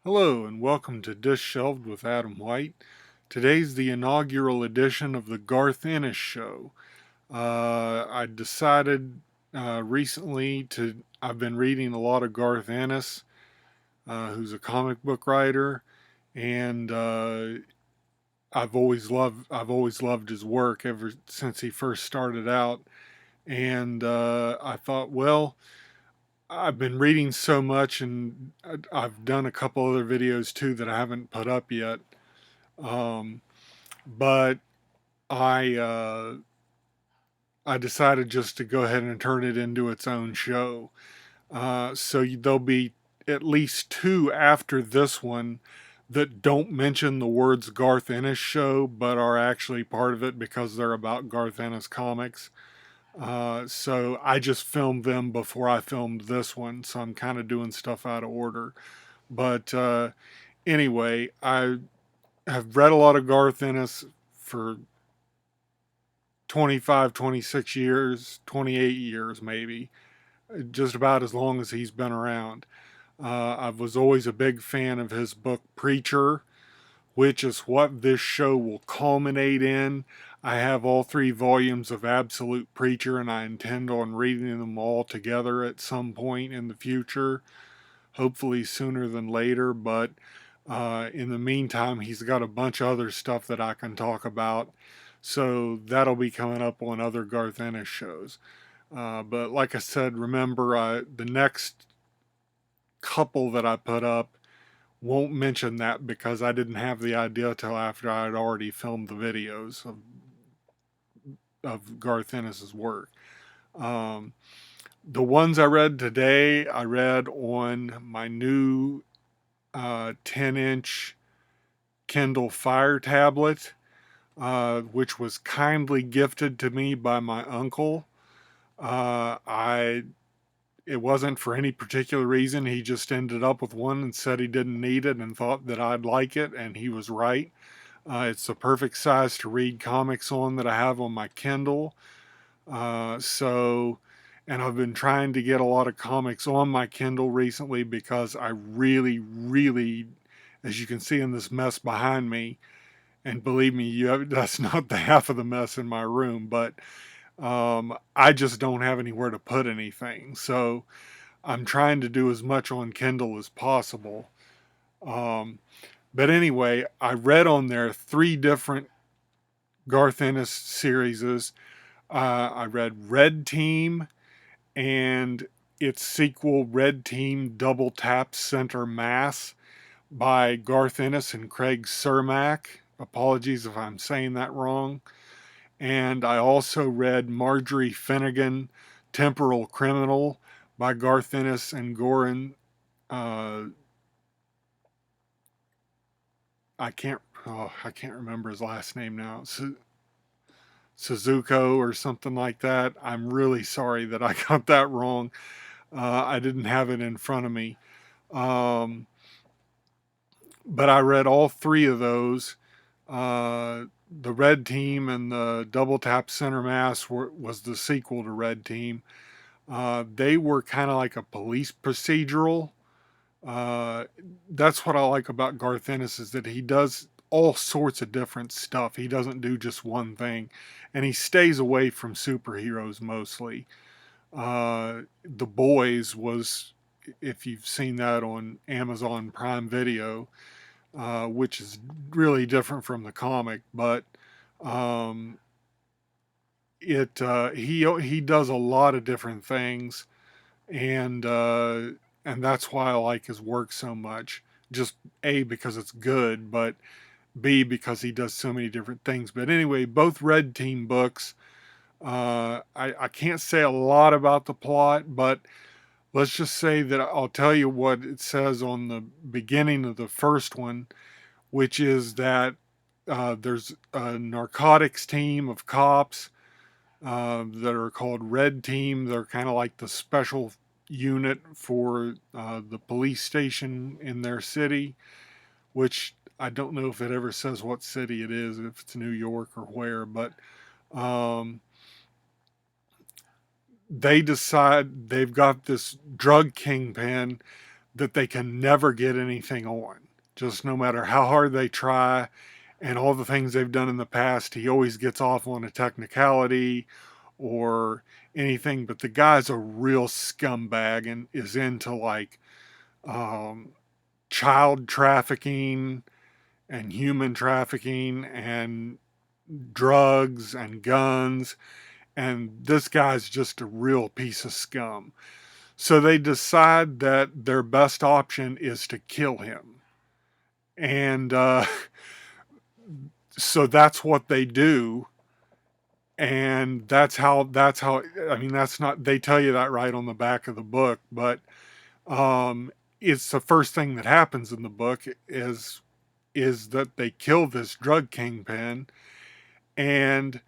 Hello and welcome to Dish Shelved with Adam White. Today's the inaugural edition of the Garth Ennis Show. I decided recently I've been reading a lot of Garth Ennis, who's a comic book writer, and I've always loved his work ever since he first started out. And I thought, well, I've been reading so much, and I've done a couple other videos too that I haven't put up yet. Um, but I uh, I decided just to go ahead and turn it into its own show. So there'll be at least two after this one that don't mention the words Garth Ennis show, but are actually part of it because they're about Garth Ennis comics. So I just filmed them before I filmed this one, so I'm kind of doing stuff out of order. But anyway, I have read a lot of Garth Ennis for 25, 26 years, 28 years maybe, just about as long as he's been around. I was always a big fan of his book Preacher, which is what this show will culminate in. I have all three volumes of Absolute Preacher, and I intend on reading them all together at some point in the future, hopefully sooner than later. But in the meantime, he's got a bunch of other stuff that I can talk about. So that'll be coming up on other Garth Ennis shows. But like I said, remember the next couple that I put up won't mention that because I didn't have the idea till after I had already filmed the videos of Garth Ennis's work. Um, the ones I read today, I read on my new 10-inch Kindle Fire tablet, which was kindly gifted to me by my uncle. I It wasn't for any particular reason. He just ended up with one and said he didn't need it and thought that I'd like it, and he was right. It's the perfect size to read comics on that I have on my Kindle. And I've been trying to get a lot of comics on my Kindle recently because I really, really, as you can see in this mess behind me, and believe me, that's not the half of the mess in my room, but I just don't have anywhere to put anything. So I'm trying to do as much on Kindle as possible. Um, but anyway, I read on there three different Garth Ennis series. I read Red Team and its sequel, Red Team Double Tap Center Mass by Garth Ennis and Craig Cermak. Apologies if I'm saying that wrong. And I also read Marjorie Finnegan, Temporal Criminal by Garth Ennis and Goran. Uh, I can't remember his last name now. Suzuko or something like that. I'm really sorry that I got that wrong. I didn't have it in front of me. Um, but I read all three of those. The Red Team and the Double Tap Center Mass was the sequel to Red Team. They were kind of like a police procedural. Uh, that's what I like about Garth Ennis is that he does all sorts of different stuff. He doesn't do just one thing, and he stays away from superheroes mostly. The Boys was, if you've seen that on Amazon Prime Video, which is really different from the comic, but um, it he does a lot of different things, and that's why I like his work so much. Just A, because it's good, but B, because he does so many different things. But anyway, both Red Team books. I can't say a lot about the plot, but let's just say that I'll tell you what it says on the beginning of the first one, which is that there's a narcotics team of cops that are called Red Team. They're kind of like the special unit for the police station in their city, which I don't know if it ever says what city it is, if it's New York or where, but um, they decide they've got this drug kingpin that they can never get anything on. Just no matter how hard they try and all the things they've done in the past, he always gets off on a technicality or anything. But the guy's a real scumbag and is into like um, child trafficking and human trafficking and drugs and guns. And this guy's just a real piece of scum. So they decide that their best option is to kill him. And so that's what they do. And I mean, that's not, they tell you that right on the back of the book, but um, it's the first thing that happens in the book is that they kill this drug kingpin. And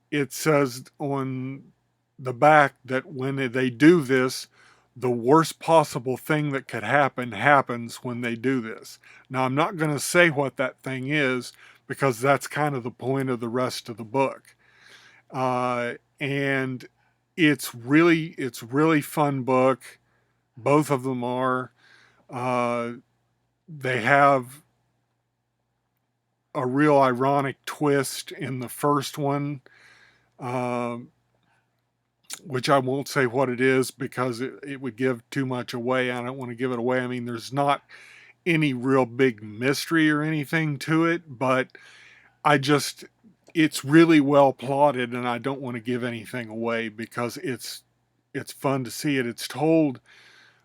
it says on the back that when they do this, the worst possible thing that could happen happens when they do this. Now, I'm not going to say what that thing is because that's kind of the point of the rest of the book. And it's really fun book. Both of them are. They have a real ironic twist in the first one, um, which I won't say what it is because it would give too much away. I don't want to give it away. I mean, there's not any real big mystery or anything to it, but I just, it's really well plotted and I don't want to give anything away because it's fun to see it. It's told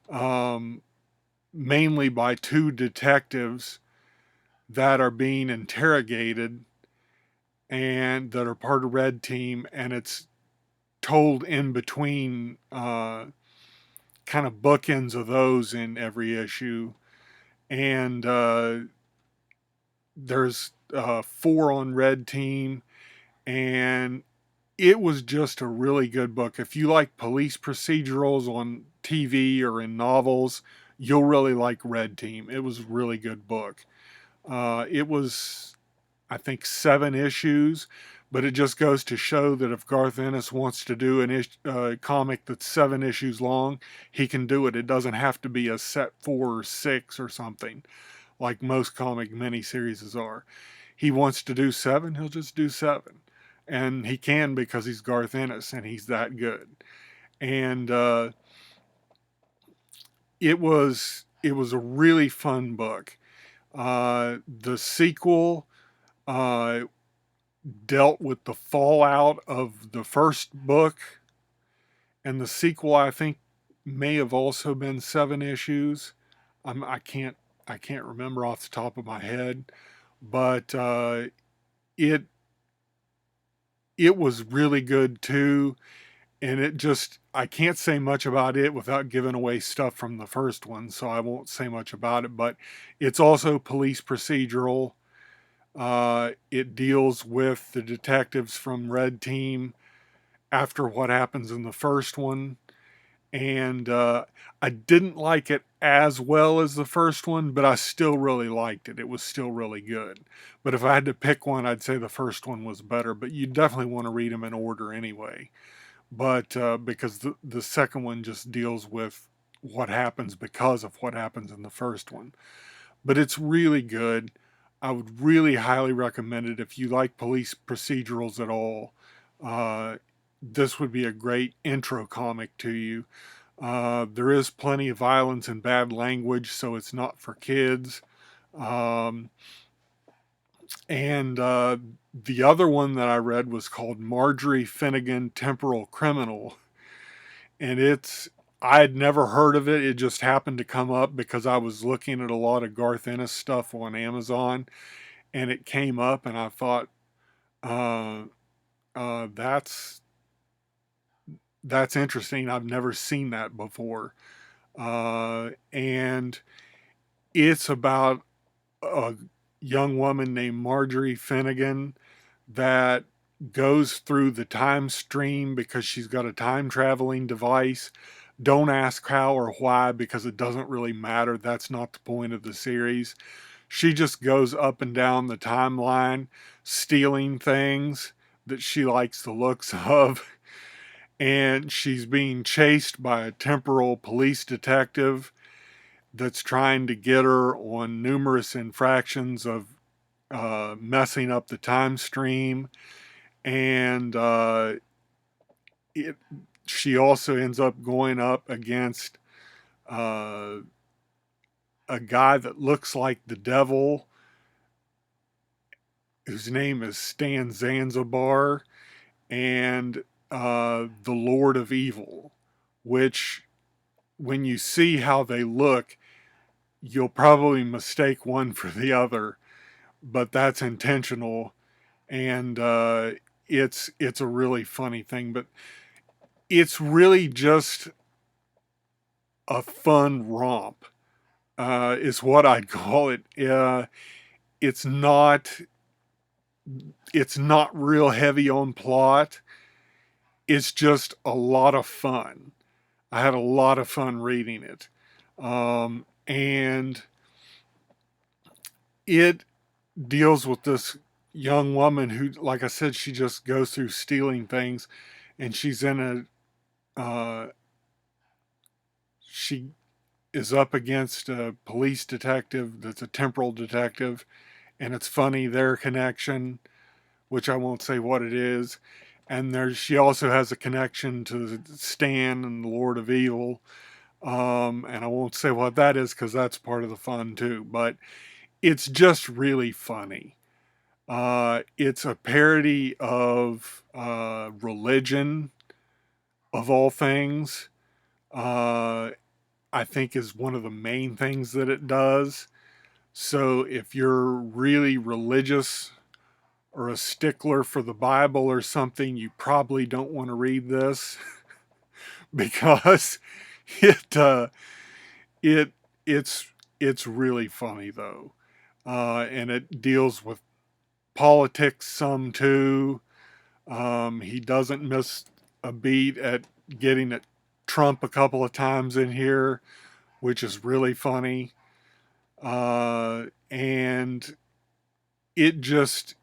um, mainly by two detectives that are being interrogated and that are part of Red Team, and it's told in between kind of bookends of those in every issue. And there's 4 on Red Team, and it was just a really good book. If you like police procedurals on TV or in novels, you'll really like Red Team. It was a really good book. It was, I think, 7 issues, but it just goes to show that if Garth Ennis wants to do a comic that's 7 issues long, he can do it. It doesn't have to be a set 4 or 6 or something like most comic miniseries are. He wants to do 7, he'll just do 7. And he can because he's Garth Ennis and he's that good. And it was a really fun book. The sequel uh, dealt with the fallout of the first book, and the sequel I think may have also been 7 issues. I can't remember off the top of my head, but it it was really good too. And it just, I can't say much about it without giving away stuff from the first one, so I won't say much about it. But it's also police procedural. It deals with the detectives from Red Team after what happens in the first one. And I didn't like it as well as the first one, but I still really liked it. It was still really good. But if I had to pick one, I'd say the first one was better. But you definitely want to read them in order anyway. But because the second one just deals with what happens because of what happens in the first one. But it's really good. I would really highly recommend it if you like police procedurals at all. Uh, this would be a great intro comic to you. There is plenty of violence and bad language, so it's not for kids. Um, and the other one that I read was called Marjorie Finnegan Temporal Criminal. And I had never heard of it. It just happened to come up because I was looking at a lot of Garth Ennis stuff on Amazon, and it came up, and I thought, uh, uh, that's that's interesting. I've never seen that before. And it's about a young woman named Marjorie Finnegan that goes through the time stream because she's got a time traveling device. Don't ask how or why because it doesn't really matter. That's not the point of the series. She just goes up and down the timeline stealing things that she likes the looks of. And she's being chased by a temporal police detective that's trying to get her on numerous infractions of messing up the time stream. And it, she also ends up going up against uh, a guy that looks like the devil, whose name is Stan Zanzibar, and the Lord of Evil, which, when you see how they look, you'll probably mistake one for the other, but that's intentional. And it's a really funny thing, but it's really just a fun romp, is what I'd call it. It's not it's not real heavy on plot. It's just a lot of fun. I had a lot of fun reading it. And it deals with this young woman who, like I said, she just goes through stealing things, and she's in she is up against a police detective that's a temporal detective, and it's funny, their connection, which I won't say what it is. And she also has a connection to Stan and the Lord of Evil. And I won't say what that is because that's part of the fun too. But it's just really funny. It's a parody of religion, of all things. I think is one of the main things that it does. So if you're really religious or a stickler for the Bible or something, you probably don't want to read this because it it it's really funny though, and it deals with politics some too. He doesn't miss a beat at getting at Trump a couple of times in here, which is really funny. And it just,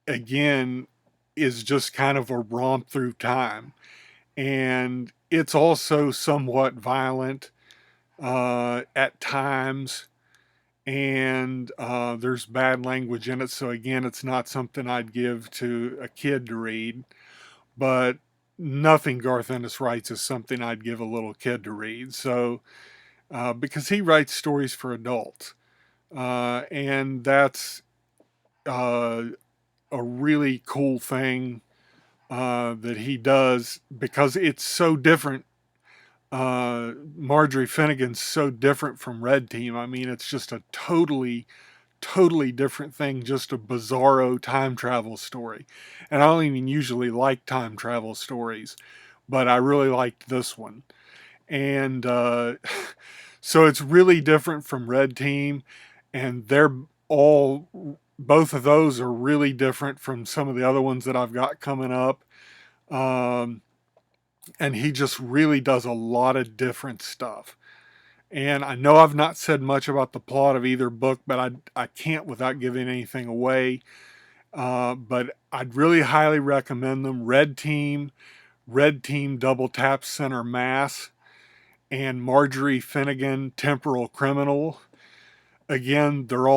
again, is just kind of a romp through time. And it's also somewhat violent at times. And there's bad language in it. So, again, it's not something I'd give to a kid to read. But nothing Garth Ennis writes is something I'd give a little kid to read. So, because he writes stories for adults. And that's uh, a really cool thing that he does because it's so different. Marjorie Finnegan's so different from Red Team. I mean, it's just a totally different thing, just a bizarro time travel story. And I don't even usually like time travel stories, but I really liked this one. And so it's really different from Red Team, and both of those are really different from some of the other ones that I've got coming up. Um, and he just really does a lot of different stuff. And I know I've not said much about the plot of either book, but I can't without giving anything away. But I'd really highly recommend them. Red Team Double Tap Center Mass, and Marjorie Finnegan Temporal Criminal. Again, they're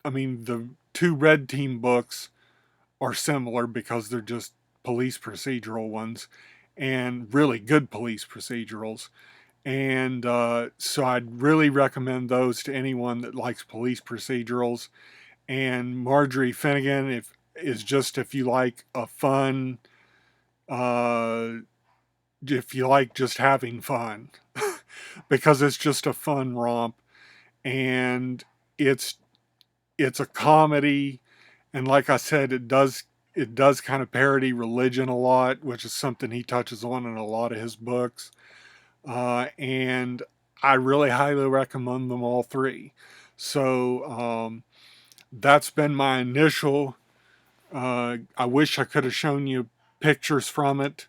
I mean, the two Red Team books are similar because they're just police procedural ones, and really good police procedurals. And so I'd really recommend those to anyone that likes police procedurals. And Marjorie Finnegan, if you like a fun, uh, if you like just having fun, because it's just a fun romp, and it's it's a comedy, and like I said, it does kind of parody religion a lot, which is something he touches on in a lot of his books. And I really highly recommend them all three. So that's been my initial. I wish I could have shown you pictures from it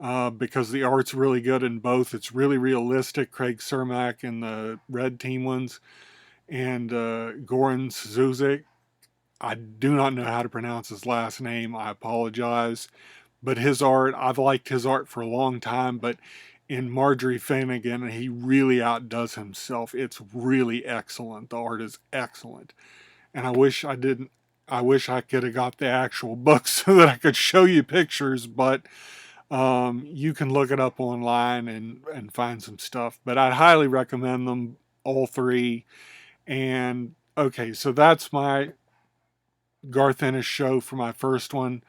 because the art's really good in both. It's really realistic. Craig Cermak in the Red Team ones, and Goran Zuzik. I do not know how to pronounce his last name. I apologize. But his art, I've liked his art for a long time, but in Marjorie Finnegan, and he really outdoes himself. It's really excellent. The art is excellent. And I wish I could have got the actual book so that I could show you pictures, but you can look it up online and find some stuff. But I'd highly recommend them, all three. And okay, so that's my Garth Ennis show for my first one.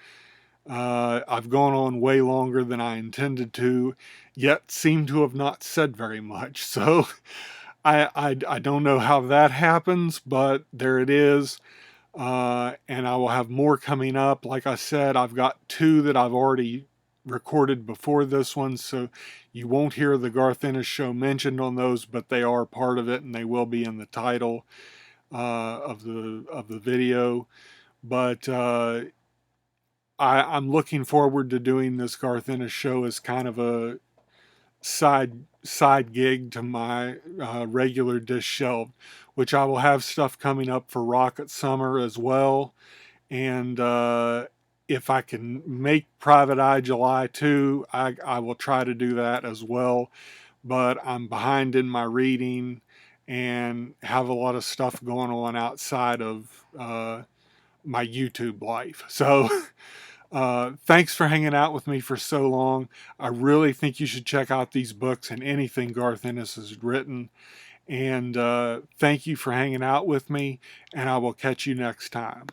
I've gone on way longer than I intended to, yet seem to have not said very much. So I don't know how that happens, but there it is. And I will have more coming up. Like I said, I've got two that I've already recorded before this one, so you won't hear the Garth Ennis show mentioned on those, but they are part of it, and they will be in the title of the video. But I'm looking forward to doing this Garth Ennis show as kind of a side gig to my regular Dish Shelved, which I will have stuff coming up for Rocket Summer as well. And if I can make Private Eye July 2, I will try to do that as well. But I'm behind in my reading and have a lot of stuff going on outside of my YouTube life. So thanks for hanging out with me for so long. I really think you should check out these books and anything Garth Ennis has written. And thank you for hanging out with me, and I will catch you next time.